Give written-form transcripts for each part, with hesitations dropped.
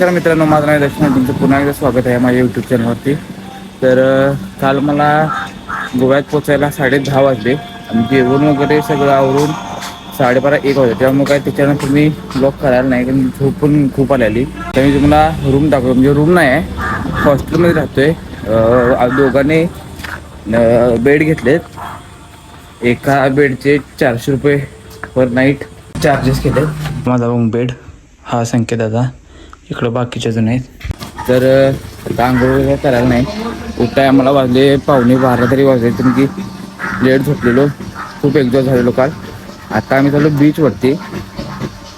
नमस्कार मित्रांनो, माझं नाव दर्शन. तुमचं पुन्हा एकदा स्वागत आहे माझ्या यूट्यूब चॅनलवरती. तर काल मला गोव्यात पोचायला 10:30 वाजले आणि जेवण वगैरे सगळं आवरून 12:30-1 वाजले. त्यामुळे काय त्याच्यानंतर मी ब्लॉग करायला नाही, कारण झोप पण खूप आलेली. तर मी तुम्हाला रूम दाखवतो. म्हणजे रूम नाही आहे, हॉस्टेलमध्ये राहतोय. दोघांनी बेड घेतलेत. एका बेडचे 400 रुपये पर नाईट चार्जेस केले. माझा रूम बेड हा संकेत दादा, इकडं बाकीचे जण आहेत. तर आता आंघोळ वगैरे करायला नाही. उठाय आम्हाला वाजले 11:45 तरी वाजले, तर की लेट झोपलेलो, खूप एक्झॉस्ट झालेलो काल. आता आम्ही चाललो बीचवरती.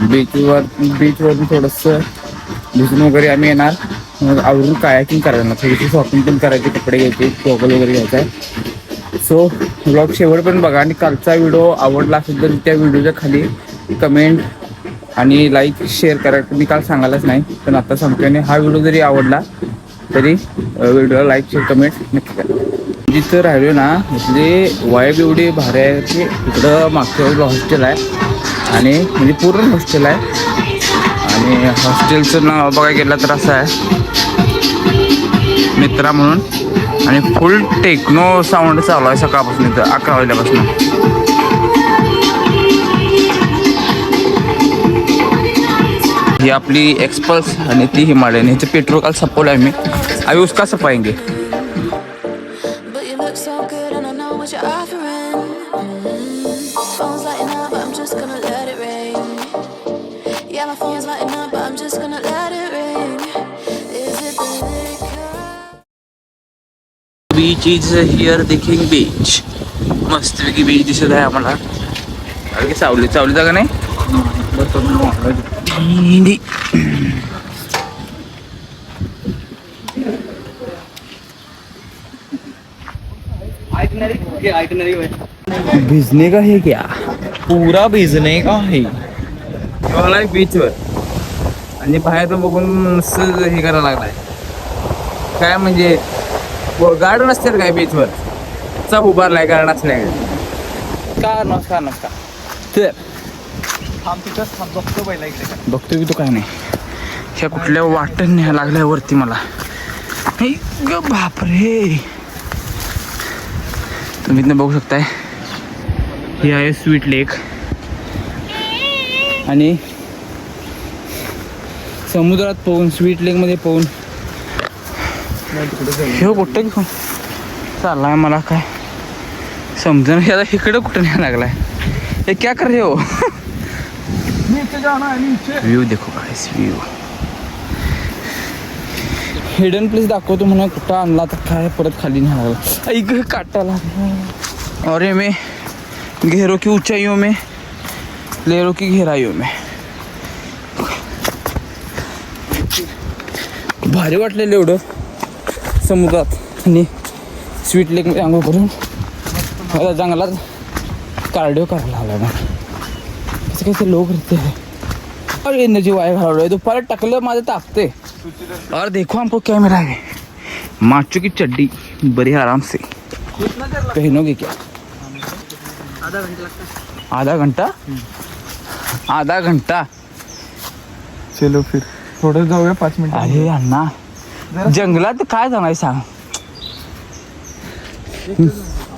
बीचवरती थोडंसं भिजून वगैरे आम्ही येणार. मग आवरून कायाकिंग करायला, थोडीशी शॉपिंग पण करायची, कपडे घ्यायचे, टॉवल वगैरे घ्यायचा आहे. सो ब्लॉग शेवटपर्यंत बघा. आणि कालचा व्हिडिओ आवडला असेल तर त्या व्हिडिओच्या खाली कमेंट आणि लाईक शेअर करा. मी काल सांगायलाच नाही, पण आता सांगतो. आणि हा व्हिडिओ जरी आवडला तरी व्हिडिओला लाईक शेअर कमेंट नक्की करा. जिथं राहिलो ना, इथली वाईब एवढी भारी आहे की इकडं मागच्या बाजूला हॉस्टेल आहे, आणि म्हणजे पूर्ण हॉस्टेल आहे. आणि हॉस्टेलचं नाव बघायला गेलं तर असं आहे मित्रा म्हणून. आणि फुल टेक्नो साऊंड चालू आहे सकाळपासून, इथं 11 वाजल्यापासून. ही आपली एक्सपल्स आणि ती हिमालयन. ह्याचं पेट्रोल काल संपवलं आहे मी. अभी उसका सफाएंगे. बीच इज हिअर, देखींग बीच. मस्तपैकी बीच दिसत आहे आम्हाला. अरे सावली जागा नाही. भिजने का है क्या? पूरा भिजने का है. बीचवर आणि बाहेर तर बघून हे करायला लागलाय. काय म्हणजे गार्डन असतील काय बीचवर? चा उभारलाय गार्डन असल्या. नमस्कार. तर बघतो की तो काय नाही. ह्या कुठल्या वाटण न्यायला लागल्या वरती मला. बापरे, तुम्ही इथनं बघू शकताय. ही आहे स्वीट लेक. आणि समुद्रात पोहून, स्वीट लेकमध्ये पोहून हे कुठं घेऊन चाललाय मला काय समजा नाही. आता इकडं कुठं नाही लागलाय. हे क्या कर रहे हो? व्यू देखो गाइस, व्यू. हिडन प्लेस दाखवतो म्हणून कुठं आणला तर काय परत खाली नाही लागला. ऐक काटा लागला. और मैं घेरो की ऊंचाइयों में, लेरो की गहराइयों में. भारी वाटलेलं एवढं समुद्रात आणि स्वीट लेकमध्ये आंघोळ करून. मला जंगलात कार्डिओ करायला आला मला. कसं कसं लोक रहते हैं और एनर्जी वाया घालवलं. दुपार टाकलं माझं तापते. और देखो हमको क्या मिला है, माचो की चड्डी. बड़ी आराम से पहनोगे क्या? आधा घंटा. चलो फिर थोडं जाऊया 5 मिनिट. अरे अण्णा, जंगलात काय जाणार सांग.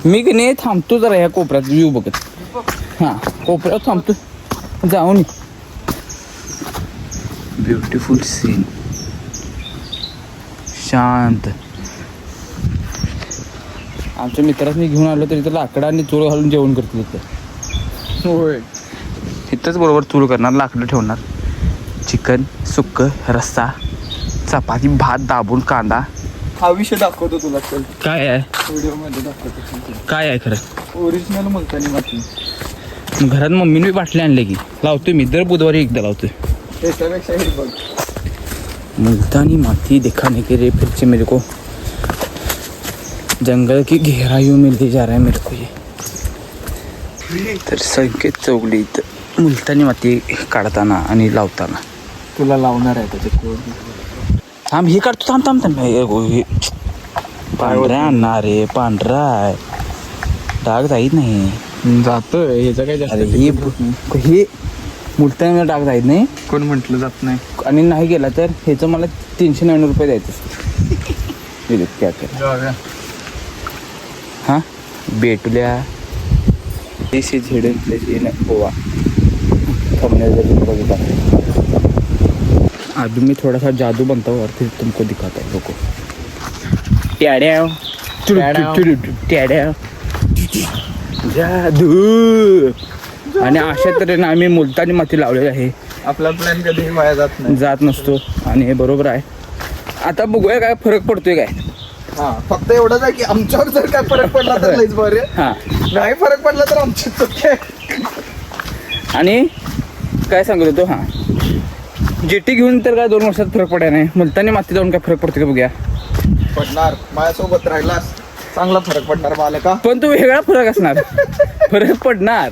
मी की नाही थांबतो जरा ह्या कोपऱ्यात व्ह्यू बघत. हां, कोपऱ्यात थांबतो, जाऊन. ब्युटिफुल सीन, शांत. आमच्या मित्रांनी घेऊन आलो तरी तर लाकडं आणि चूळ घालून जेवण करतील इथं. होय, इथंच बरोबर चूळ करणार, लाकडं ठेवणार, चिकन सुक्क, रस्सा, चपाती, भात दाबून, कांदा. हा विषय दाखवतो तुला. चल, काय आहे व्हिडिओ मध्ये दाखवतो. काय आहे खरं? ओरिजिनल मुलतानी माती. घरात मम्मीने बाटली आणले की लावतोय मी. दर बुधवारी एकदा लावतोय. त्याच्यापेक्षा हे बघ, मुल्तानी माती दिखाने के लिए फिर से मेरे को जंगल की गहराइयों में ले जा रहा है मेरे को ये. तर संकेत चौगली इथं मुल्तानी माती काढताना आणि लावताना. तुला लावणार आहे त्याचे. थांब, हे काढतो. थांब. हे पांढऱ्या आणणार रे, पांढरा आहे, डाग जाईत नाही. जातोय ह्याचा काय जास्त. अरे हे मुलतानी डाग जायत नाही कोण म्हटलं जात नाही. आणि नाही गेला तर ह्याचं मला 399 रुपये द्यायचं. क्या केलं जाऊया. हां भेटूल्या. This is hidden place in Goa. Thumbnail जर तुम बघितला अभी मैं थोड़ा सा जादू बनता हूँ और फिर तुमको दिखाता हूँ. रुको. ट्याड्या ट्याड्या जादू. आणि अशा तऱ्हेने आम्ही मुलतानी माती लावलेली आहे. आपला प्लॅन कधी वाया जात नाही. जात नसतो आणि हे बरोबर आहे. आता बघूया काय फरक पडतोय काय. हा फक्त एवढंच आहे की आमच्यावर जर काय फरक पडला तर लईच बरे. हां नाही फरक पडला तर आमची चुकी आहे. आणि काय सांगत होतो. हां जेटी घेऊन तर काय 2 वर्षात फरक पडाय नाही. मुलतानी माती जाऊन काय फरक पडतो का बघूया. पडणार. माझ्यासोबत राहिलास चांगला फरक पडणार मला का. पण तो वेगळा फरक असणार. फरक पडणार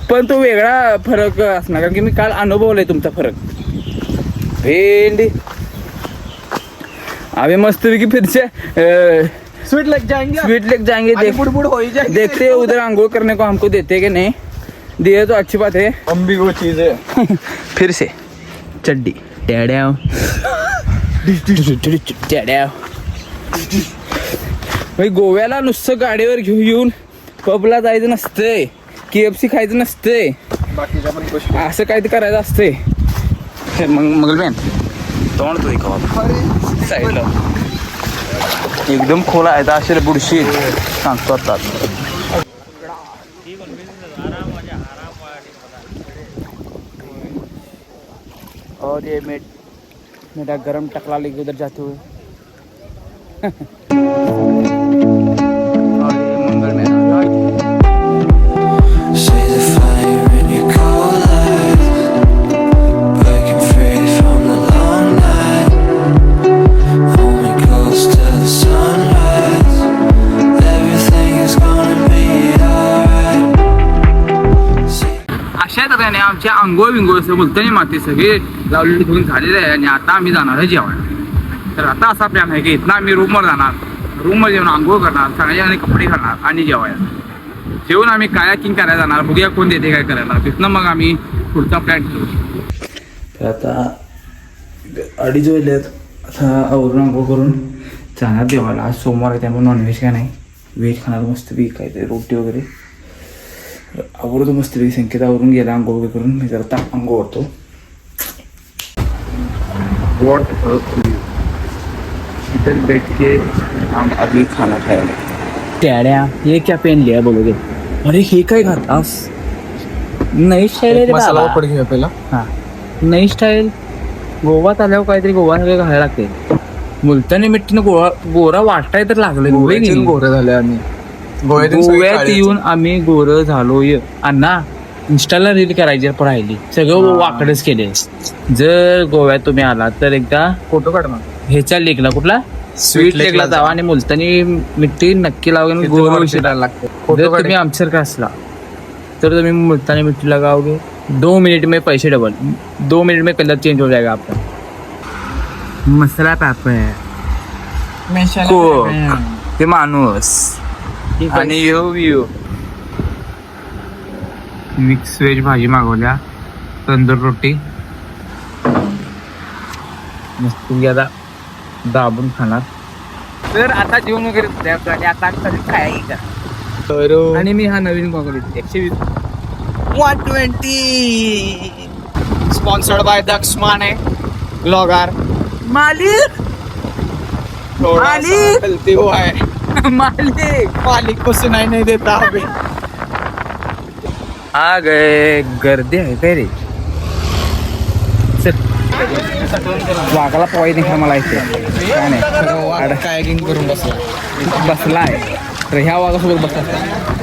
पण तो वेगळा फरक असणार कारण की मी काल अनुभवलाय तुमचा फरक. भेंडी अबे मस्तपैकी फिरसे स्वीट लेक जाएंगे. स्वीट लेक जाएंगे. बुड़बुड़ हो ही जाएगी. देखते हैं उधर अंगूर करने को हमको देते कि नहीं. दिए तो अच्छी बात है. हम भी वो चीज है. फिर से चड्डी टॅड्याव टॅड्याव. भाई गोव्याला नुसतं गाडीवर येऊन पबला जायचं नसतंय. KFC खायचं नसतंय. बाकीच्या पण गोष्टी. असं काय ते करायचं असतंय. मग मंगलमॅन तोंड तू का साईडला एकदम खोला आहे. असे बुडशी सांगतो आता. और ये मेरा गरम टकला लेके उधर जाते हुए. और ये मंगलमैन See the fire in your cold eyes, breaking free from the long night. Hold me close till the sunrise. Everything is gonna be alright. अशा तऱ्हेने आमच्या आंघोळ विंगोळ मुलतानी माती सगळे लावलेली घेऊन झालेले आहे. आणि आता आम्ही जाणार आहे जेवायला. तर आता असा प्लॅन आहे की इथनं आम्ही रूमवर जाणार. रूमवर जेवण आंघोळ करणार. सगळ्यांनी कपडे घालणार आणि जेवायला. जेवून आम्ही कायाकिंग करायला जाणार. बघूया कोण देते काय करायला. तिथनं मग आम्ही पुढचा प्लॅन ठेवू. तर आता 2:30 वाजलेत. आता आवरून आंघोळ करून जाणार जेवायला. आज सोमवार आहे त्यामुळे नॉनव्हेज काय नाही. व्हेज खाणार मस्तपैकी काहीतरी रोटी वगैरे. आवडतो मस्तपैकी. संकेत आवरून गेला आंघोळ वगैरे करून. मी जरा ताप आंघोळ करतो. इधर बैठ के हम अभी खाना खाएंगे. टॅड्या ये क्या पेन लिया बोलोगे. अरे हे काय घातलास. नई स्टाईल रे मसाला बाबा. पड घेऊया पहिला. हां नई स्टाईल. गोवात आल्यावर काहीतरी गोवा सगळं घालायला लागते. मुलतानी मिट्टीनं गोरा वाटाय तर लागलं. गोव्यातील गोरे झाले आम्ही. गोव्यात येऊन आम्ही गोरं झालोय. अण्णा इंस्टाला रील करायची राहिली. सगळं वाकडच केले. जर गोव्यात तुम्ही आलात तर एकदा फोटो काढणार. ह्याच्या लेकला कुठला स्वीट लेकला जावा आणि मुलतानी मिट्टी नक्की लावून गोरं विषयाला लागते. जर तुम्ही आमच्यासारखं असला तर तुम्ही मुलतानी मिट्टी लगाओगे 2 मिनट में पैसे डबल. 2 मिनट में कलर चेंज हो जाएगा आपका. मसाला पापड कोक ते माणूस आणि यो मिक्स व्हेज भाजी मागवल्या. तंदूर रोटी मस्त आता दाबून खाणार. तर आता जेवण वगैरे झालं आणि आता आम्ही खायला. आणि मी हा नवीन मागवली 120 120 स्पॉन्सर्ड बाय दक्ष माने ब्लॉगर. मालिक मालिक. गलती हुआ है. मालिक को सुनाई नहीं देता अभी. आ गए. गर्दी आहे काय रे. वाघाला पोहाय नाही मला इथे काय नाही. कायकिंग करून बसला आहे तर ह्या वाघासोबत बसला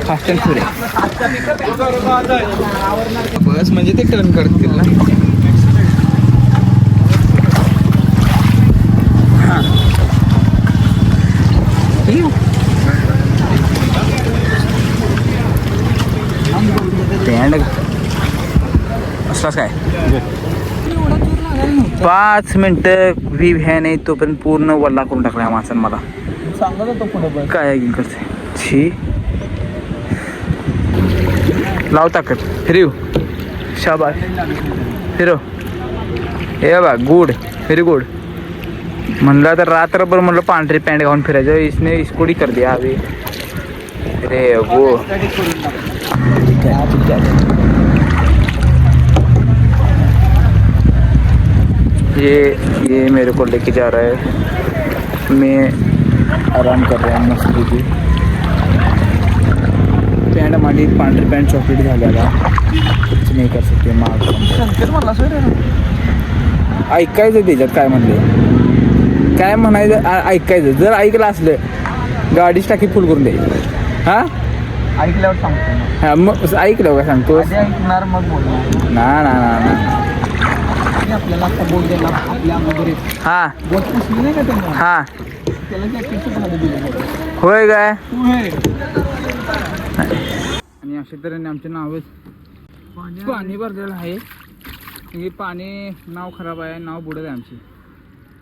फास्ट अँड फ्युरियस. बस म्हणजे ते टर्न करतील ना. बँड असलाच काय 5 मिनिटं व्ही नाही तोपर्यंत पूर्ण वल्ला करून टाकला माणसानं मला. सांगत होतो पुढे काय करते छी. लाव ताकद. फिरीव शाबाश हिरो हे बा गुड व्हेरी गुड. म्हणलं तर रात्रभर म्हणलं पांढरी पॅन्ट घालून फिरायचं इसने इसकोडी कर दिया अभी. अरे वो ठीक है. ये मेरे को लेके जा रहा है. मैं आराम कर रहा हूँ मस्त की. पॅन्ट माझी पांढरी पॅन्ट चॉकलेट झाल्याला कुछ नाही कर सकते माग. संकेत म्हणला सर ऐकायचं त्याच्यात काय म्हणले काय म्हणायचं ऐकायचं. जर ऐकलं असलं गाडीच टाकी फुल करून द्यायची. हां ऐकल्यावर सांगतो. हां मग ऐकलं का सांगतोस. आधी ऐकणार मग बोलणार. ना ना ना ना आपल्याला आता बोट द्यायला आपल्या वगैरे हां बोट पुसली नाही का त्यांना हां त्याला जॅकेटचं भाडं दिलं. होय काय. तू आहे आणि अशा तऱ्हेने आमचे नावच पाणी भरलेलं आहे. हे पाणी नाव खराब आहे नाव बुडत आहे आमची.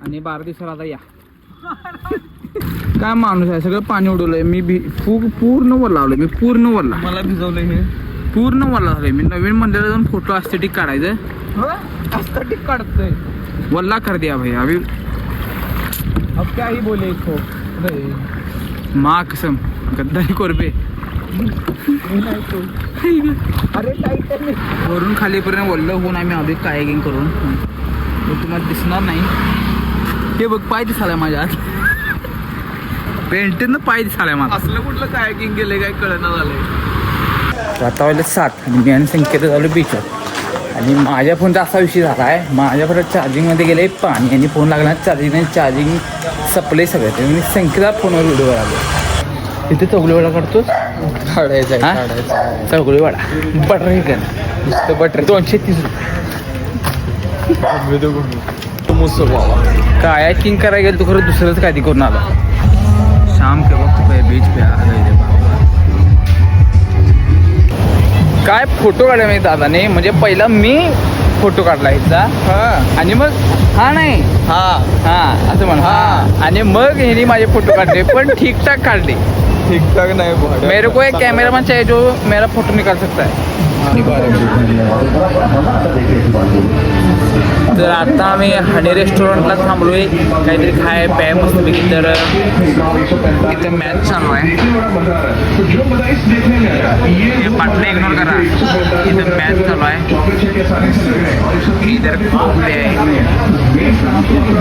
आणि 12 दिवसाला आता या काय माणूस आहे सगळं पाणी उडवलंय. मी पूर्ण वर लावलं. मी पूर्ण वरला मला भिजवलं हे पूर्ण वरला झालंय. मी नवीन मंदिरात जाऊन फोटो एस्थेटिक काढायचं. एस्थेटिक काढतोय. वल्ला कर दिया भाई अभी. अब क्या ही बोले इसको. माँ कसम गद्दारी कोरबे. अरे टाईट वरून खालीपर्यंत वल्ल होऊन आम्ही अभि कायगिंग करून तुम्हाला दिसणार नाही. हे बघ पाय दिसालाय माझ्या आत. पेंटीनं पाय दिसालाय माझा. असलं कुठलं कायकिंग गेले काय कळना झालंय. आता वाजले 7 आणि मी आणि संकेत झालो बीचवर. आणि माझ्या फोनचा असा विषय झाला आहे माझ्या फोन चार्जिंगमध्ये गेले पाणी आणि फोन लागला चार्जिंग सपले सगळं. मी संकेतला फोनवर व्हिडिओ आलो. तिथे चौगुलेवाडा काढतोस. काढायचं चौगुलेवाडा बटर हे कर नुसतं बटर 230 रुपये. काय किंग करायला गेलं तू खरं दुसरंच काय ती करून आला. शाम के वक्त पे बीच पे आ गए रे बाबा. काय फोटो काढला मी दादाने. म्हणजे पहिला मी फोटो काढला ह्याचा. हा आणि मग हा नाही हा हा असं म्हण. हा आणि मग ह्याने माझे फोटो काढले पण ठीकठाक काढले. ठीक ठाक नाही भाडं. मेरे को एक कैमरामैन चाहिए जो मेरा फोटो निकाल सकता है. तर आता आम्ही हनी रेस्टॉरंटला थांबलोय काहीतरी खाय प्याय मस्तपैकी. तर इथं मॅच चालू आहे. हे पाटलं इग्नोर करा. इथं मॅच चालू आहे. इधर कोबी आहे.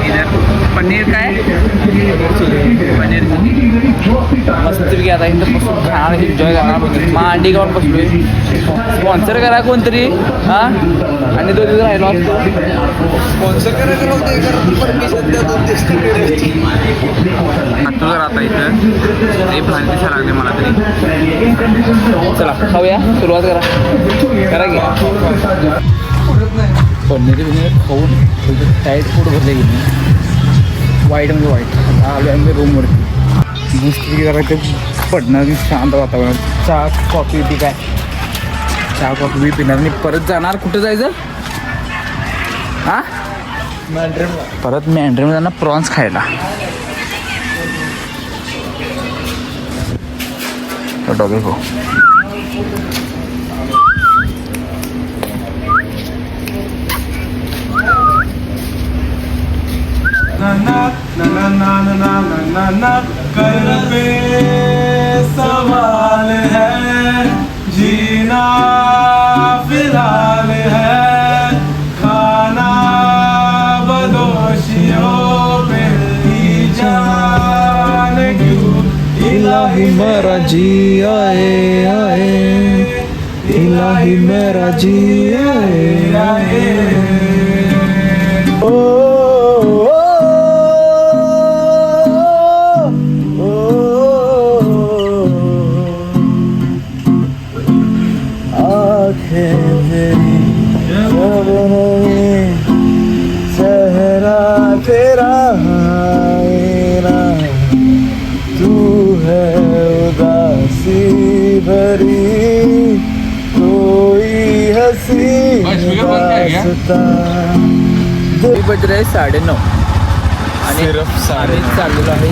इधर पनीर काय पनीर मस्तपैकी. आता इथं बसून खाणार एन्जॉय करणार. मांडी गावून बसलोय. स्पॉन्सर करा कोणतरी. हां आणि 2 दिवस राहिलो असतो. स्पॉन्सर करायचं नव्हतं परमिशन द्या 2 दिवस आता जर आता इथं ते भारी दिसायला लागले मला तरी. चला खाऊया सुरुवात करा की. पनीर बिनीर खाऊन टाईट फूड भरले गेली. वाईट म्हणजे वाईट. आलो आम्ही रूमवरती मस्त करायचं पडणार शांत वातावरण. चहा कॉफी ती काय चहा कॉफी बी पिणार आणि परत जाणार. कुठं जायचं हां परत मॅन्ड्रीमला जाणार प्रॉन्स खायला. डॉगे हो कल पे सवाल है जीना फिलहाल है खाना बदोशियों पे ही जान क्यों इलाही मेरा जी आए आए इलाही मेरा जी आए आए ओ तेरा तू है उदासी भरी कोई हसी बज रहे 9:30 आणि आम्ही चाललेलो आहे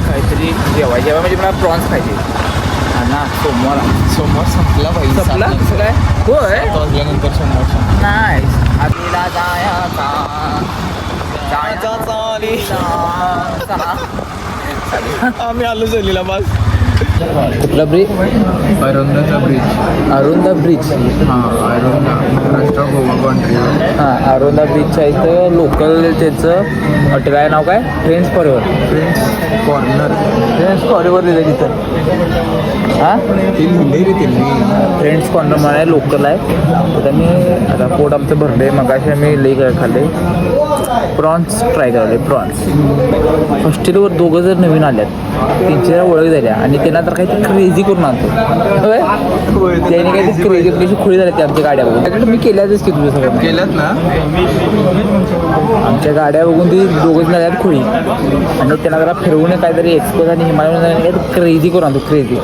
काहीतरी जेवाय म्हणजे मला प्रॉन्स खायचे. हा ना सोमवार सोमवार संपला पाहिजे. संपला कसं काय होय वाजल्यानंतर समोसा नाही आधीला जायचा आम्ही आलो सहलीला बस. कुठला ब्रिज अरुंदाचा ब्रिज. अरुंदा ब्रिज हां अरुंदा महाराष्ट्र गोवा बाउंड्री. हां अरुंदा ब्रिजच्या इथं लोकल त्याचं हॉटेल आहे नाव काय friends forever friends corner. Friends forever दिलं तिथं हां ती मुंडे रे त्यांनी. फ्रेंड्स कॉर्नर म्हणा लोकल आहे तर मी आता पोट आमचं भरलं आहे मगाशी आम्ही लई काय खाल्ले प्रॉन्स ट्राय करायला प्रॉन्स हॉस्टेलवर दोघं जर नवीन आल्यात त्यांची ओळख झाल्या आणि त्यांना तर काही क्रेझी करून आणतो होय त्याने काही क्रेझी कशी खुळी झाल्या त्या आमच्या गाड्या बघून त्याकडे मी केल्याच की तुझ्या सगळं केल्यात ना. आमच्या गाड्या बघून ती दोघं झाल्यात खुळी आणि त्यांना जरा फिरवून काहीतरी एक्सपोज आणि हिमालय क्रेझी करून आणतो क्रेझी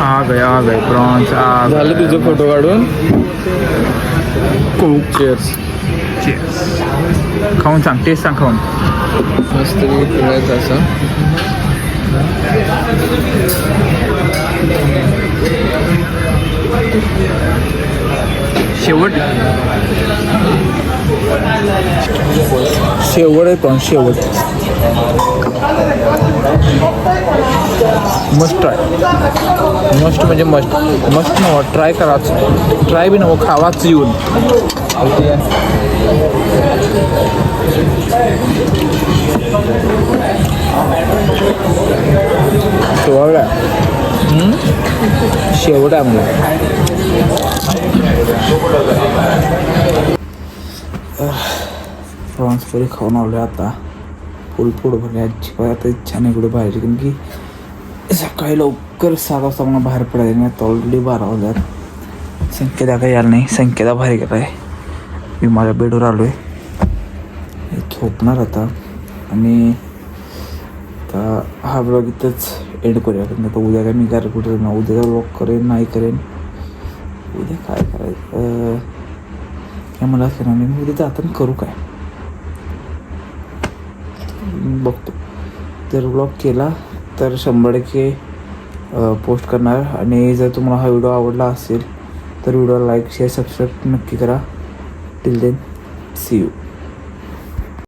आ गए प्रॉन्स झालं तुझे फोटो काढून. चेअर्स खाऊन सांग टेस्ट सांग खाऊन मस्त फिरायचं असं. शेवट आहे पण शेवट मस्ट ट्राय मस्ट म्हणजे मस्ट नव्हं ट्राय कराच ट्राय बी नव्हं खावाच येऊन शेवट आहे मला प्रॉन्स पुरी खाऊन आलो आता फुल पोट भरले अजिबात आता इच्छा नाही कुठे बाहेर कारण की सकाळी लवकर 7 वाजता मला बाहेर पडायला नाही आता ऑलरेडी 12 वाजल्यात. संकेता काही यायला नाही संकेता बाहेर गेला आहे मी माझ्या बेडवर आलो आहे झोपणार आता आणि आता हा ब्लॉग इथंच एंड करूया कारण आता उद्या काय मी काय कुठे ना उद्याचा ब्लॉग करेन नाही करेन उद्या काय करायचं काय मला असं नाही मी उद्या जाताना करू काय बघतो जर ब्लॉग केला तर 100% पोस्ट करणार आणि जर तुम्हाला हा व्हिडिओ आवडला असेल तर व्हिडिओला लाईक शेअर सबस्क्राईब नक्की करा टिल देन सी यू.